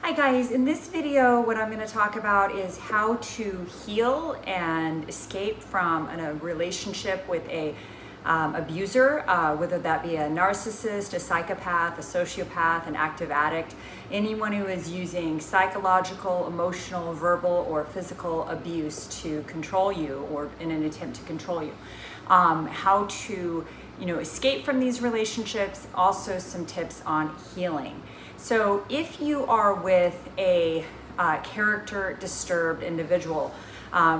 Hi guys, in this video what I'm going to talk about is how to heal and escape from a relationship with a abuser, whether that be a narcissist, a psychopath, a sociopath, an active addict, anyone who is using psychological, emotional, verbal, or physical abuse to control you or in an attempt to control you. How to escape from these relationships, also some tips on healing. So if you are with a character disturbed individual,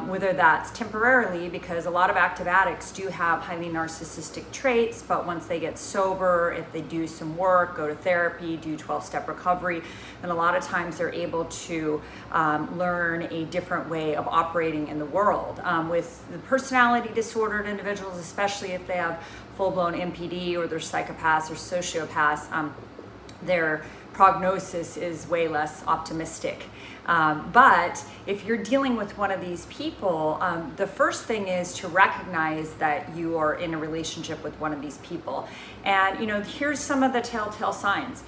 whether that's temporarily, because a lot of active addicts do have highly narcissistic traits, but once they get sober, if they do some work, go to therapy, do 12-step recovery, then a lot of times they're able to learn a different way of operating in the world. With the personality disordered individuals, especially if they have full-blown MPD or they're psychopaths or sociopaths, their prognosis is way less optimistic. But if you're dealing with one of these people, the first thing is to recognize that you are in a relationship with one of these people. And here's some of the telltale signs.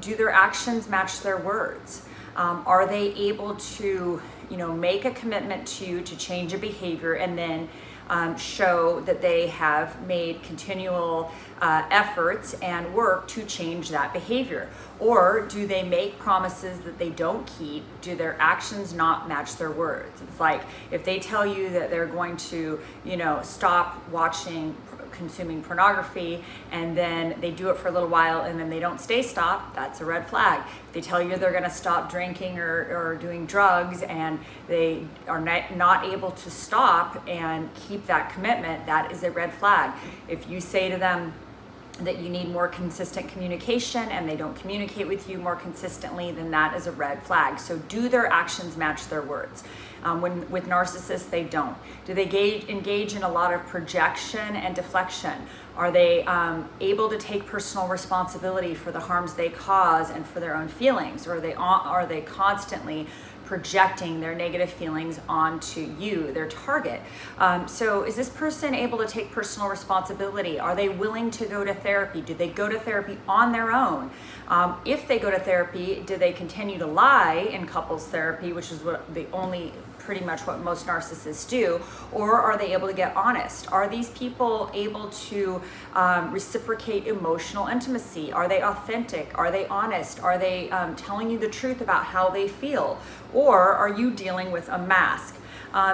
Do their actions match their words? Are they able to make a commitment to you to change a behavior and then show that they have made continual efforts and work to change that behavior? Or do they make promises that they don't keep? Do their actions not match their words? It's like if they tell you that they're going to, stop consuming pornography, and then they do it for a little while and then they don't stop, that's a red flag. If they tell you they're going to stop drinking or doing drugs and they are not able to stop and keep that commitment, that is a red flag. If you say to them that you need more consistent communication and they don't communicate with you more consistently, then that is a red flag. So do their actions match their words? With narcissists, they don't. Do they engage in a lot of projection and deflection? Are they able to take personal responsibility for the harms they cause and for their own feelings? Or are they constantly projecting their negative feelings onto you, their target? So is this person able to take personal responsibility? Are they willing to go to therapy? Do they go to therapy on their own? If they go to therapy, do they continue to lie in couples therapy, which is pretty much what most narcissists do? Or are they able to get honest? Are these people able to reciprocate emotional intimacy? Are they authentic? Are they honest? Are they telling you the truth about how they feel? Or are you dealing with a mask?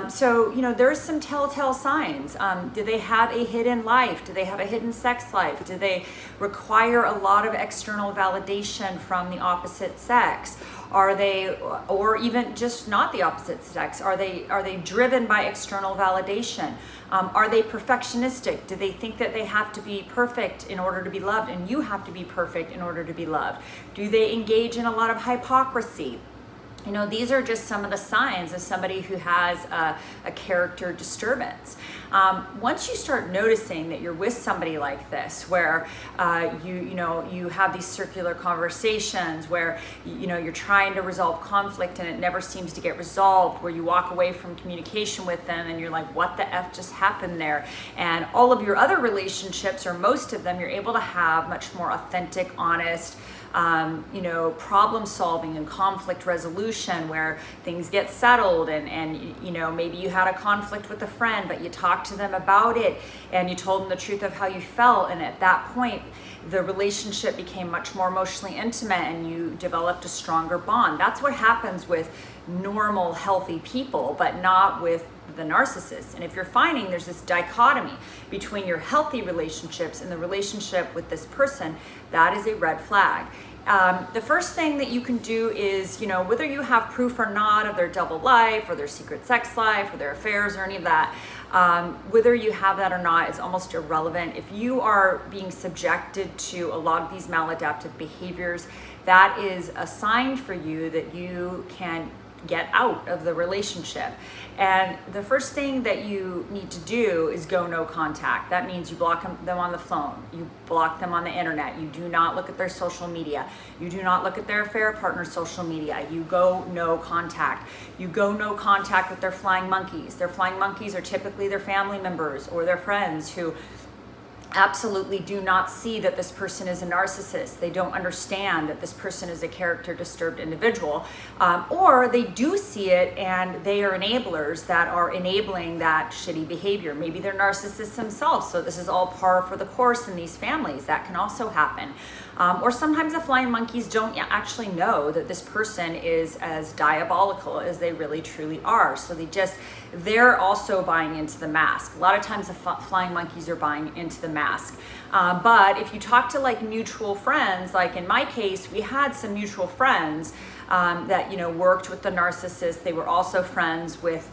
So there's some telltale signs. Do they have a hidden life? Do they have a hidden sex life? Do they require a lot of external validation from the opposite sex? Are they, or even just not the opposite sex, are they driven by external validation? Are they perfectionistic? Do they think that they have to be perfect in order to be loved and you have to be perfect in order to be loved? Do they engage in a lot of hypocrisy? These are just some of the signs of somebody who has a character disturbance. Once you start noticing that you're with somebody like this, where you have these circular conversations, where you're trying to resolve conflict and it never seems to get resolved, where you walk away from communication with them and you're like, what the F just happened there? And all of your other relationships, or most of them, you're able to have much more authentic, honest, problem solving and conflict resolution, where things get settled and maybe you had a conflict with a friend, but you talked to them about it and you told them the truth of how you felt, and at that point the relationship became much more emotionally intimate and you developed a stronger bond. That's what happens with normal, healthy people, but not with the narcissist. And if you're finding there's this dichotomy between your healthy relationships and the relationship with this person, that is a red flag. The first thing that you can do is, whether you have proof or not of their double life or their secret sex life or their affairs or any of that, whether you have that or not is almost irrelevant. If you are being subjected to a lot of these maladaptive behaviors, that is a sign for you that you can get out of the relationship. And the first thing that you need to do is go no contact. That means you block them on the phone, you block them on the internet, you do not look at their social media, you do not look at their affair partner's social media, you go no contact. You go no contact with their flying monkeys. Their flying monkeys are typically their family members or their friends who absolutely do not see that this person is a narcissist. They don't understand that this person is a character disturbed individual, or they do see it and they are enablers that are enabling that shitty behavior. Maybe they're narcissists themselves, so this is all par for the course in these families. That can also happen. Or sometimes the flying monkeys don't actually know that this person is as diabolical as they really truly are. So they're also buying into the mask. A lot of times the flying monkeys are buying into the mask. But if you talk to like mutual friends, like in my case, we had some mutual friends that worked with the narcissist. They were also friends with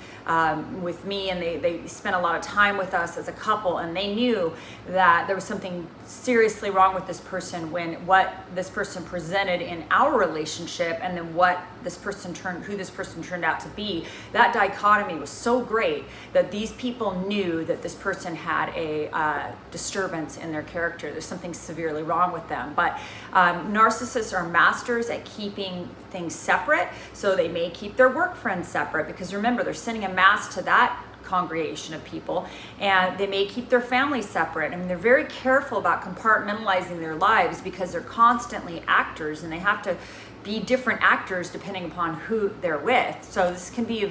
me, and they spent a lot of time with us as a couple, and they knew that there was something seriously wrong with this person when what this person presented in our relationship and then who this person turned out to be. That dichotomy was so great that these people knew that this person had a disturbance in their character. There's something severely wrong with them. But narcissists are masters at keeping things separate, so they may keep their work friends separate, because remember, they're sending a mass to that congregation of people, and they may keep their families separate. I mean, they're very careful about compartmentalizing their lives because they're constantly actors, and they have to be different actors depending upon who they're with. So this can be they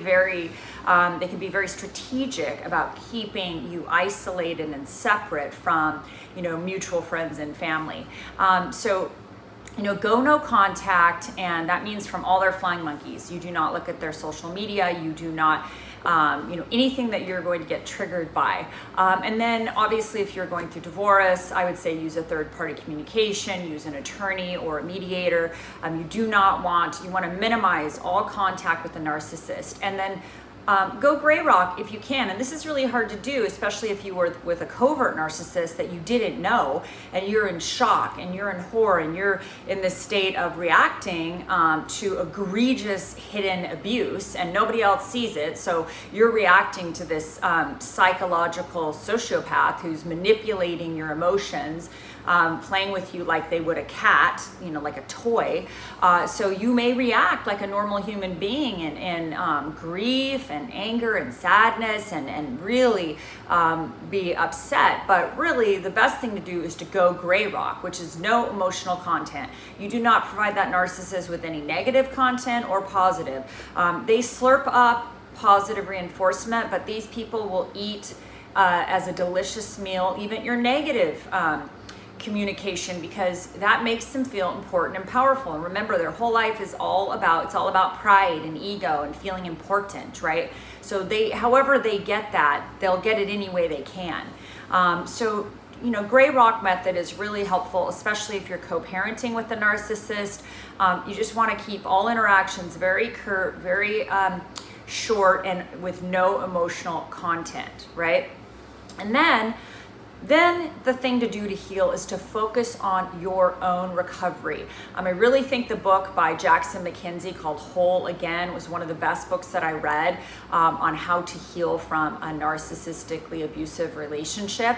can be very strategic about keeping you isolated and separate from, mutual friends and family. Go no contact, and that means from all their flying monkeys. You do not look at their social media. You do not, anything that you're going to get triggered by. And then obviously if you're going through divorce, I would say use a third-party communication, use an attorney or a mediator. You want to minimize all contact with the narcissist. And then go gray rock if you can. And this is really hard to do, especially if you were with a covert narcissist that you didn't know, and you're in shock and you're in horror and you're in this state of reacting to egregious hidden abuse, and nobody else sees it. So you're reacting to this psychological sociopath who's manipulating your emotions, playing with you like they would a cat, like a toy. So you may react like a normal human being in grief and anger and sadness and really be upset. But really the best thing to do is to go gray rock, which is no emotional content. You do not provide that narcissist with any negative content or positive. They slurp up positive reinforcement, but these people will eat as a delicious meal even your negative communication, because that makes them feel important and powerful. And remember, their whole life is all about pride and ego and feeling important, right? So however they get that, they'll get it any way they can. Gray rock method is really helpful, especially if you're co-parenting with the narcissist. You just want to keep all interactions very short and with no emotional content, right? And then the thing to do to heal is to focus on your own recovery. I really think the book by Jackson McKenzie called Whole Again was one of the best books that I read on how to heal from a narcissistically abusive relationship.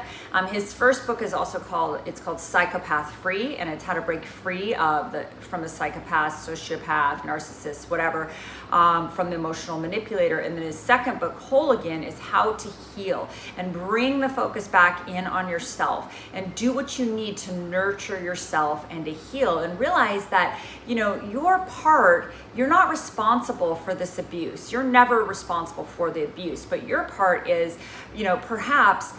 His first book is also called Psychopath Free, and it's how to break free from the psychopath, sociopath, narcissist, whatever, from the emotional manipulator. And then his second book, Whole Again, is how to heal and bring the focus back in on yourself and do what you need to nurture yourself and to heal, and realize that you're not responsible for this abuse. You're never responsible for the abuse, but your part is perhaps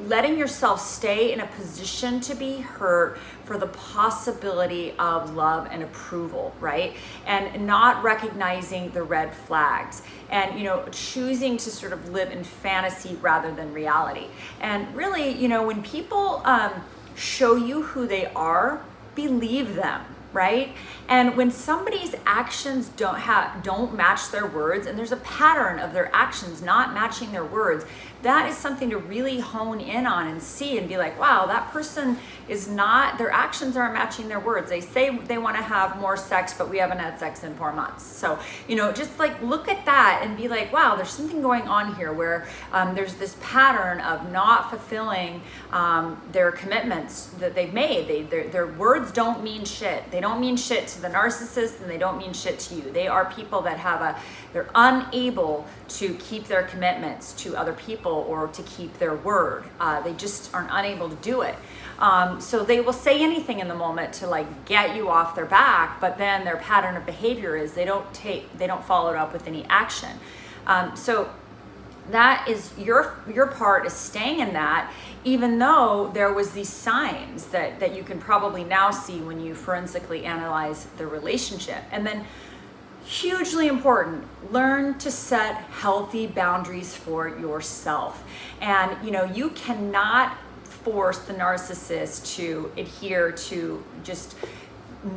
letting yourself stay in a position to be hurt for the possibility of love and approval, right? And not recognizing the red flags, and choosing to sort of live in fantasy rather than reality. And really, when people show you who they are, believe them, right? And when somebody's actions don't match their words, and there's a pattern of their actions not matching their words, that is something to really hone in on and see and be like, wow, that person their actions aren't matching their words. They say they want to have more sex, but we haven't had sex in 4 months. So, just like look at that and be like, wow, there's something going on here where there's this pattern of not fulfilling their commitments that they've made. Their words don't mean shit. They don't mean shit to the narcissist, and they don't mean shit to you. They are people that they're unable to keep their commitments to other people faithful or to keep their word. They just aren't unable to do it. So they will say anything in the moment to like get you off their back, but then their pattern of behavior is they don't follow it up with any action. So that is your part is staying in that, even though there was these signs that you can probably now see when you forensically analyze the relationship. And then hugely important, learn to set healthy boundaries for yourself. And you cannot force the narcissist to adhere to just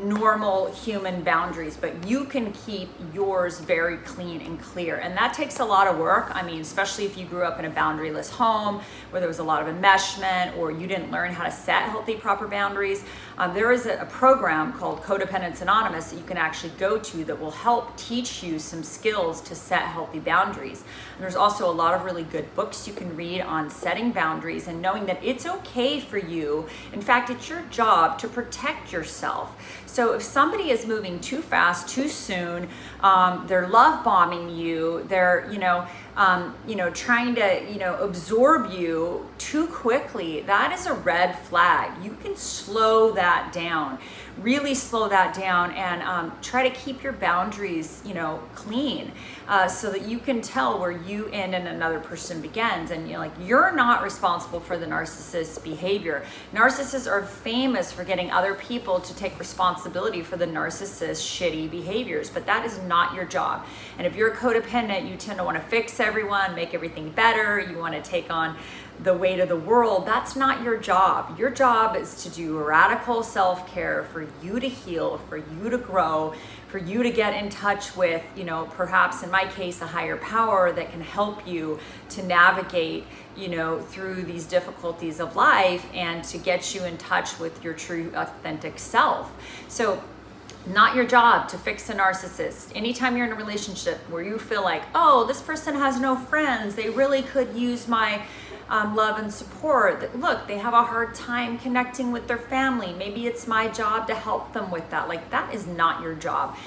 normal human boundaries, but you can keep yours very clean and clear. And that takes a lot of work. I mean, especially if you grew up in a boundaryless home where there was a lot of enmeshment, or you didn't learn how to set healthy, proper boundaries. There is a program called Codependence Anonymous that you can actually go to that will help teach you some skills to set healthy boundaries. And there's also a lot of really good books you can read on setting boundaries and knowing that it's okay for you. In fact, it's your job to protect yourself. So if somebody is moving too fast, too soon, they're love bombing you, they're trying to absorb you too quickly, that is a red flag. You can slow that down, really slow that down, and try to keep your boundaries clean, so that you can tell where you end and another person begins. And you're not responsible for the narcissist's behavior. Narcissists are famous for getting other people to take responsibility for the narcissist's shitty behaviors, but that is not your job. And if you're a codependent, you tend to want to fix everyone, make everything better, you want to take on the weight of the world. That's not your job. Your job is to do radical self-care for you to heal, for you to grow, for you to get in touch with, perhaps in my case, a higher power that can help you to navigate, through these difficulties of life, and to get you in touch with your true, authentic self. So, not your job to fix a narcissist. Anytime you're in a relationship where you feel like, oh, this person has no friends, they really could use my love and support. Look, they have a hard time connecting with their family. Maybe it's my job to help them with that. Like, that is not your job.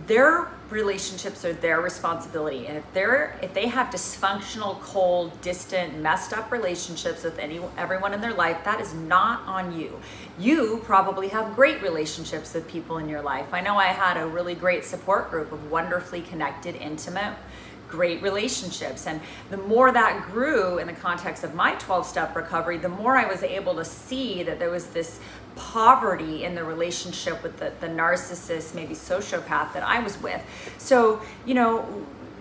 Their relationships are their responsibility. And if they have dysfunctional, cold, distant, messed up relationships with everyone in their life, that is not on you. You probably have great relationships with people in your life. I know I had a really great support group of wonderfully connected, intimate, great relationships. And the more that grew in the context of my 12-step recovery, the more I was able to see that there was this poverty in the relationship with the narcissist, maybe sociopath that I was with. So,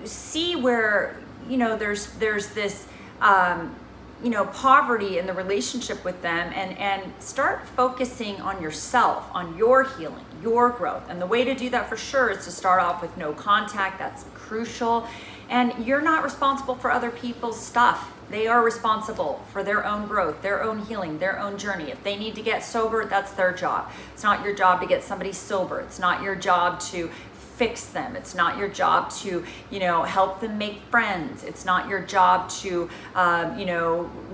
see where, there's this, poverty in the relationship with them, and start focusing on yourself, on your healing, your growth. And the way to do that for sure is to start off with no contact. That's crucial. And you're not responsible for other people's stuff. They are responsible for their own growth, their own healing, their own journey. If they need to get sober, that's their job. It's not your job to get somebody sober. It's not your job to fix them. It's not your job to, help them make friends. It's not your job to,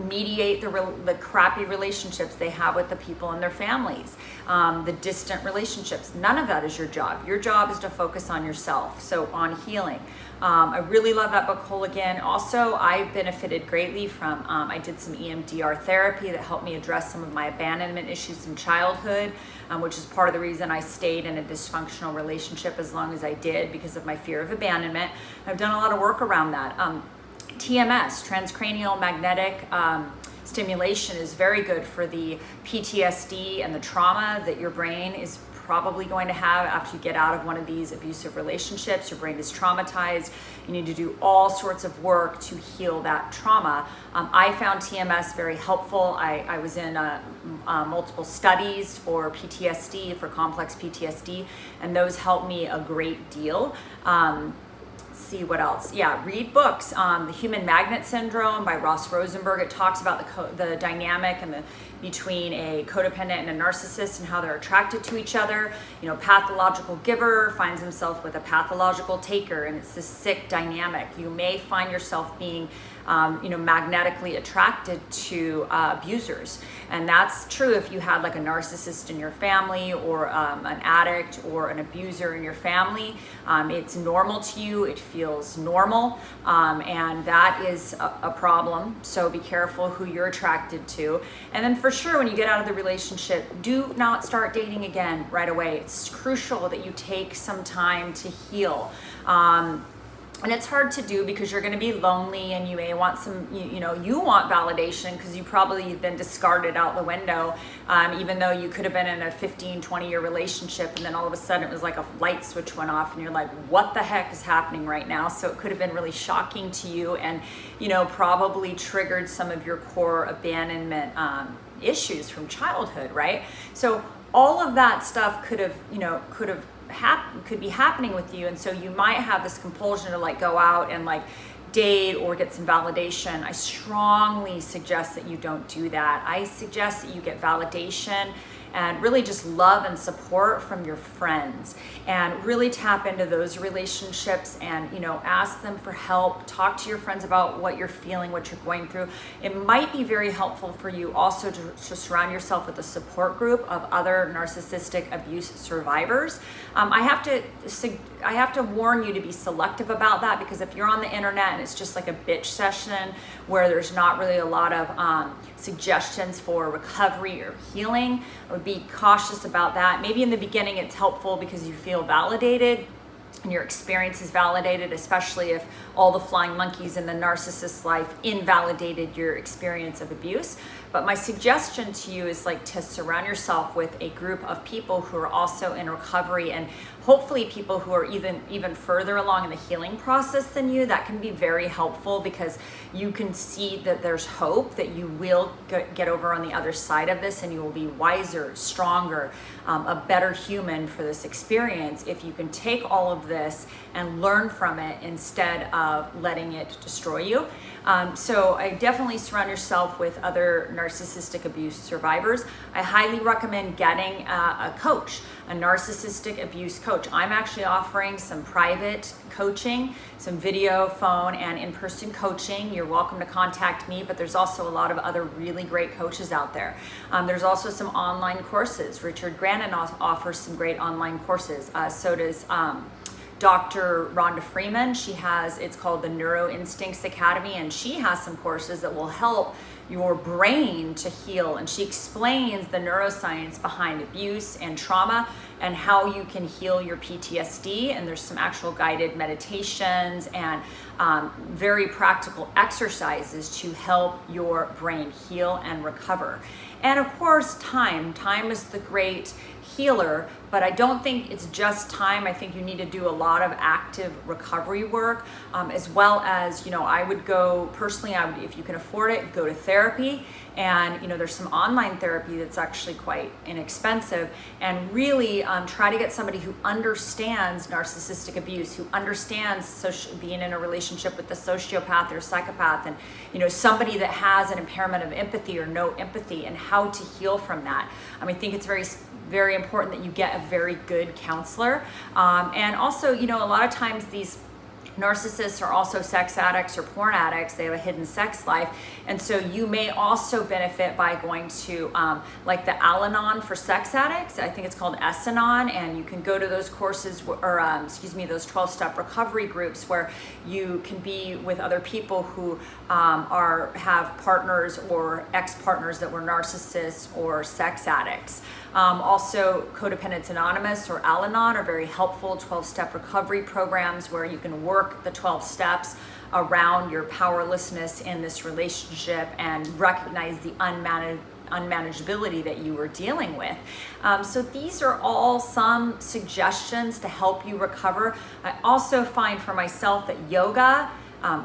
mediate the crappy relationships they have with the people in their families, the distant relationships. None of that is your job. Your job is to focus on yourself. So on healing. I really love that book, Whole Again. Also, I benefited greatly from, I did some EMDR therapy that helped me address some of my abandonment issues in childhood, which is part of the reason I stayed in a dysfunctional relationship as long as I did, because of my fear of abandonment. I've done a lot of work around that. TMS, transcranial magnetic stimulation, is very good for the PTSD and the trauma that your brain is probably going to have after you get out of one of these abusive relationships. Your brain is traumatized. You need to do all sorts of work to heal that trauma. I found TMS very helpful. I was in multiple studies for PTSD, for complex PTSD, and those helped me a great deal. See what else. Yeah, read books. The Human Magnet Syndrome by Ross Rosenberg. It talks about the dynamic and between a codependent and a narcissist and how they're attracted to each other. Pathological giver finds himself with a pathological taker, and it's this sick dynamic. You may find yourself being magnetically attracted to abusers. And that's true if you had like a narcissist in your family, or an addict or an abuser in your family. It's normal to you, it feels normal, and that is a problem. So be careful who you're attracted to. And then for sure, when you get out of the relationship, do not start dating again right away. It's crucial that you take some time to heal. And it's hard to do because you're going to be lonely, and you may want you want validation because you probably been discarded out the window, even though you could have been in a 15-20 year relationship, and then all of a sudden it was like a light switch went off and you're like, what the heck is happening right now? So it could have been really shocking to you, and probably triggered some of your core abandonment issues from childhood, right? So all of that stuff could be happening with you, and so you might have this compulsion to like go out and like date or get some validation. I strongly suggest that you don't do that. I suggest that you get validation and really just love and support from your friends, and really tap into those relationships, and ask them for help. Talk to your friends about what you're feeling, what you're going through. It might be very helpful for you also to surround yourself with a support group of other narcissistic abuse survivors. I have to warn you to be selective about that, because if you're on the internet and it's just like a bitch session where there's not really a lot of suggestions for recovery or healing, I would be cautious about that. Maybe in the beginning it's helpful because you feel validated and your experience is validated, especially if all the flying monkeys in the narcissist's life invalidated your experience of abuse. But my suggestion to you is like to surround yourself with a group of people who are also in recovery, and hopefully people who are even further along in the healing process than you. That can be very helpful because you can see that there's hope that you will get over on the other side of this, and you will be wiser, stronger, a better human for this experience if you can take all of this and learn from it instead of letting it destroy you. So I definitely surround yourself with other narcissistic abuse survivors. I highly recommend getting a coach, a narcissistic abuse coach. I'm actually offering some private coaching, some video, phone, and in-person coaching. You're welcome to contact me, but there's also a lot of other really great coaches out there. There's also some online courses. Richard Grannon offers some great online courses. So does Dr. Rhonda Freeman. It's called the Neuro Instincts Academy, and she has some courses that will help your brain to heal. And she explains the neuroscience behind abuse and trauma and how you can heal your PTSD. And there's some actual guided meditations and very practical exercises to help your brain heal and recover. And of course, time is the great healer, but I don't think it's just time. I think you need to do a lot of active recovery work, as well as, I would go personally, if you can afford it, go to therapy. And there's some online therapy that's actually quite inexpensive, and really try to get somebody who understands narcissistic abuse, who understands being in a relationship with a sociopath or psychopath, and somebody that has an impairment of empathy or no empathy, and how to heal from that. I think it's very important that you get a very good counselor, and also a lot of times these narcissists are also sex addicts or porn addicts. They have a hidden sex life, and so you may also benefit by going to like the Al-Anon for sex addicts. I think it's called S-Anon, and you can go to those courses, or those 12-step recovery groups where you can be with other people who have partners or ex-partners that were narcissists or sex addicts. Also, Codependence Anonymous or Al-Anon are very helpful 12-step recovery programs where you can work the 12 steps around your powerlessness in this relationship and recognize the unmanageability that you were dealing with. So these are all some suggestions to help you recover. I also find for myself that yoga,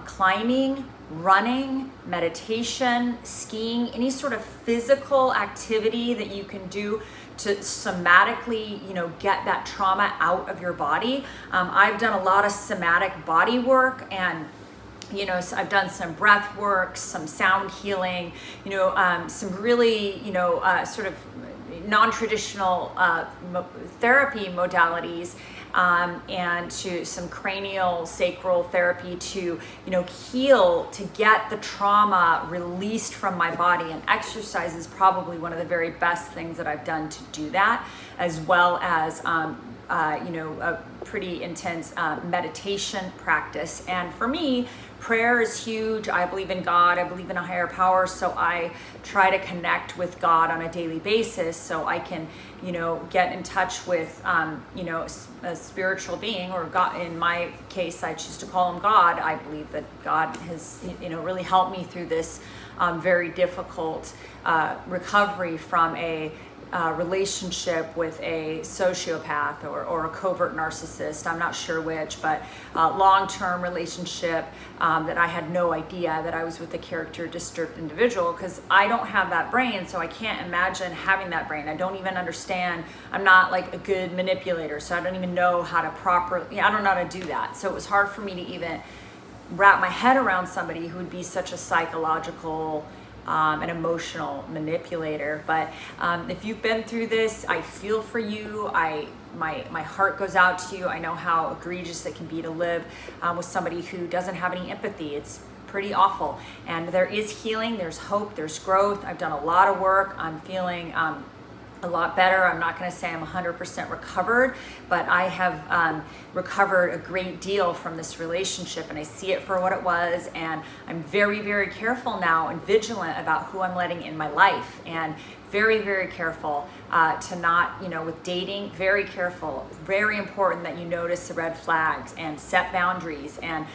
climbing, running, meditation, skiing, any sort of physical activity that you can do to somatically, get that trauma out of your body. I've done a lot of somatic body work, and so I've done some breath work, some sound healing, some really, sort of non-traditional therapy modalities, and to some cranial sacral therapy to, heal, to get the trauma released from my body. And exercise is probably one of the very best things that I've done to do that, as well as a pretty intense meditation practice. And for me, prayer is huge. I believe in God. I believe in a higher power. So I try to connect with God on a daily basis so I can, get in touch with, a spiritual being, or God. In my case, I choose to call him God. I believe that God has, really helped me through this very difficult recovery from a relationship with a sociopath or a covert narcissist. I'm not sure which, but long-term relationship that I had no idea that I was with a character disturbed individual, because I don't have that brain, so I can't imagine having that brain. I don't even understand. I'm not like a good manipulator, so I don't even know how to I don't know how to do that. So it was hard for me to even wrap my head around somebody who would be such a psychological an emotional manipulator. But if you've been through this, I feel for you. My heart goes out to you. I know how egregious it can be to live with somebody who doesn't have any empathy. It's pretty awful. And there is healing, there's hope, there's growth. I've done a lot of work. I'm feeling a lot better. I'm not going to say I'm 100% recovered, but I have recovered a great deal from this relationship, and I see it for what it was. And I'm very, very careful now and vigilant about who I'm letting in my life, and very, very careful to not, with dating, very careful, very important that you notice the red flags and set boundaries, and,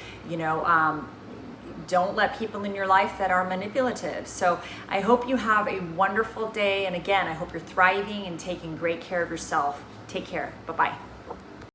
don't let people in your life that are manipulative. So I hope you have a wonderful day. And again, I hope you're thriving and taking great care of yourself. Take care. Bye-bye.